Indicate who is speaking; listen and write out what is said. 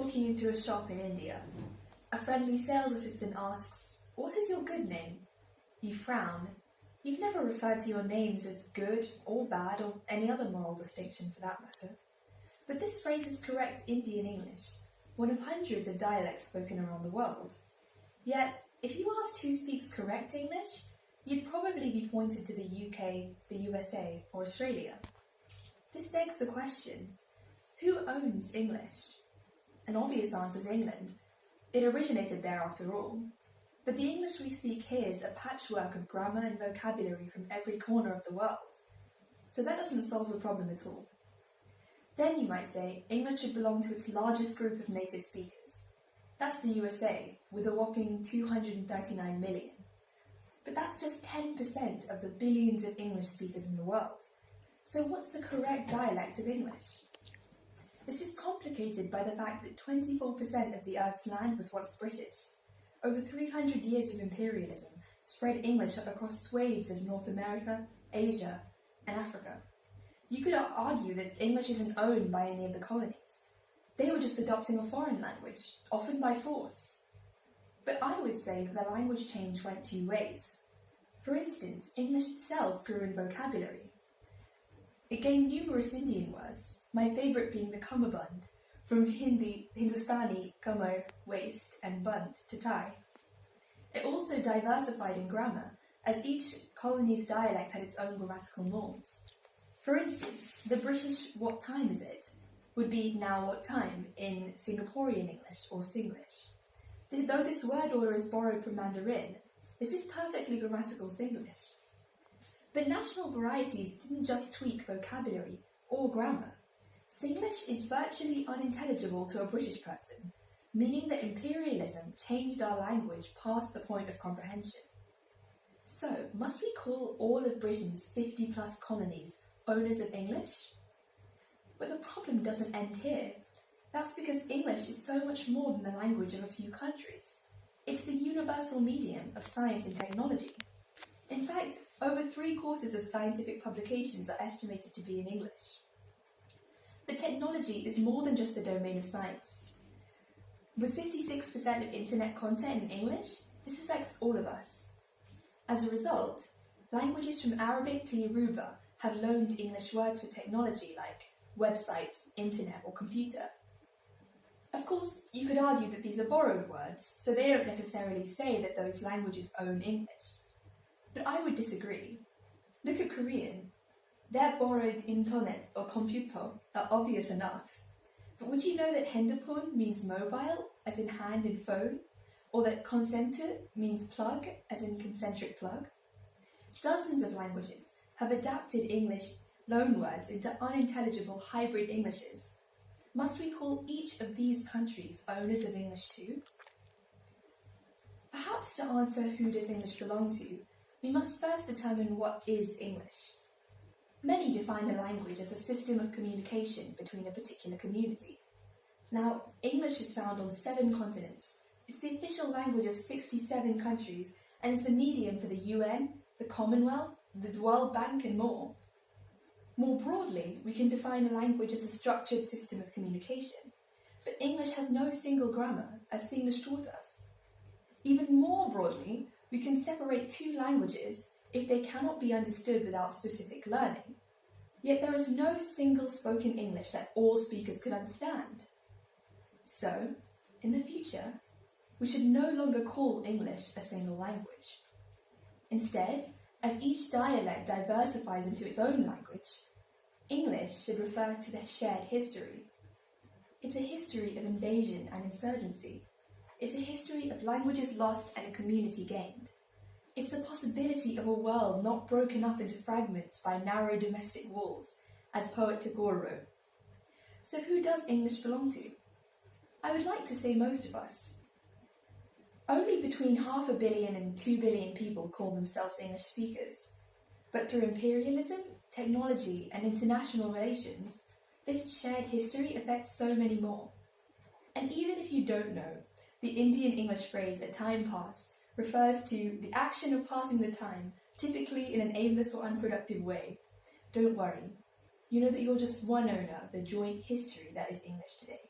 Speaker 1: walking into a shop in India. A friendly sales assistant asks, "What is your good name?" You frown. You've never referred to your names as good or bad or any other moral distinction for that matter. But this phrase is correct Indian English, one of hundreds of dialects spoken around the world. Yet, if you asked who speaks correct English, you'd probably be pointed to the UK, the USA, or Australia. This begs the question, who owns English? An obvious answer is England. It originated there after all. But the English we speak here is a patchwork of grammar and vocabulary from every corner of the world. So that doesn't solve the problem at all. Then you might say English should belong to its largest group of native speakers. That's the USA, with a whopping 239 million. But that's just 10% of the billions of English speakers in the world. So what's the correct dialect of English? This is complicated by the fact that 24% of the Earth's land was once British. Over 300 years of imperialism spread English across swathes of North America, Asia, and Africa. You could argue that English isn't owned by any of the colonies. They were just adopting a foreign language, often by force. But I would say that the language change went two ways. For instance, English itself grew in vocabulary. It gained numerous Indian words, my favourite being the cummerbund, from Hindustani, kamar, waist, and bund, to tie. It also diversified in grammar, as each colony's dialect had its own grammatical norms. For instance, the British "what time is it" would be "now what time" in Singaporean English or Singlish. Though this word order is borrowed from Mandarin, this is perfectly grammatical Singlish. But national varieties didn't just tweak vocabulary or grammar. Singlish is virtually unintelligible to a British person, meaning that imperialism changed our language past the point of comprehension. So, must we call all of Britain's 50-plus colonies owners of English? But the problem doesn't end here. That's because English is so much more than the language of a few countries. It's the universal medium of science and technology. In fact, over 3/4 of scientific publications are estimated to be in English. But technology is more than just the domain of science. With 56% of internet content in English, this affects all of us. As a result, languages from Arabic to Yoruba have loaned English words for technology like website, internet, or computer. Of course, you could argue that these are borrowed words, so they don't necessarily say that those languages own English. But I would disagree. Look at Korean. Their borrowed internet or computer are obvious enough. But would you know that 핸드폰 means mobile, as in hand and phone? Or that concentre means plug, as in concentric plug? Dozens of languages have adapted English loanwords into unintelligible hybrid Englishes. Must we call each of these countries owners of English too? Perhaps to answer who does English belong to, we must first determine what is English. Many define a language as a system of communication between a particular community. Now, English is found on 7 continents. It's the official language of 67 countries, and is the medium for the UN, the Commonwealth, the World Bank, and more. More broadly, we can define a language as a structured system of communication, but English has no single grammar, as Singlish taught us. Even more broadly, we can separate 2 languages if they cannot be understood without specific learning. Yet there is no single spoken English that all speakers could understand. So, in the future, we should no longer call English a single language. Instead, as each dialect diversifies into its own language, English should refer to their shared history. It's a history of invasion and insurgency. It's a history of languages lost and a community gained. It's the possibility of a world not broken up into fragments by narrow domestic walls, as poet Tagore wrote. So who does English belong to? I would like to say most of us. Only between 500 million and 2 billion people call themselves English speakers. But through imperialism, technology, and international relations, this shared history affects so many more. And even if you don't know, the Indian English phrase "a time pass" refers to the action of passing the time, typically in an aimless or unproductive way. Don't worry, you know that you're just one owner of the joint history that is English today.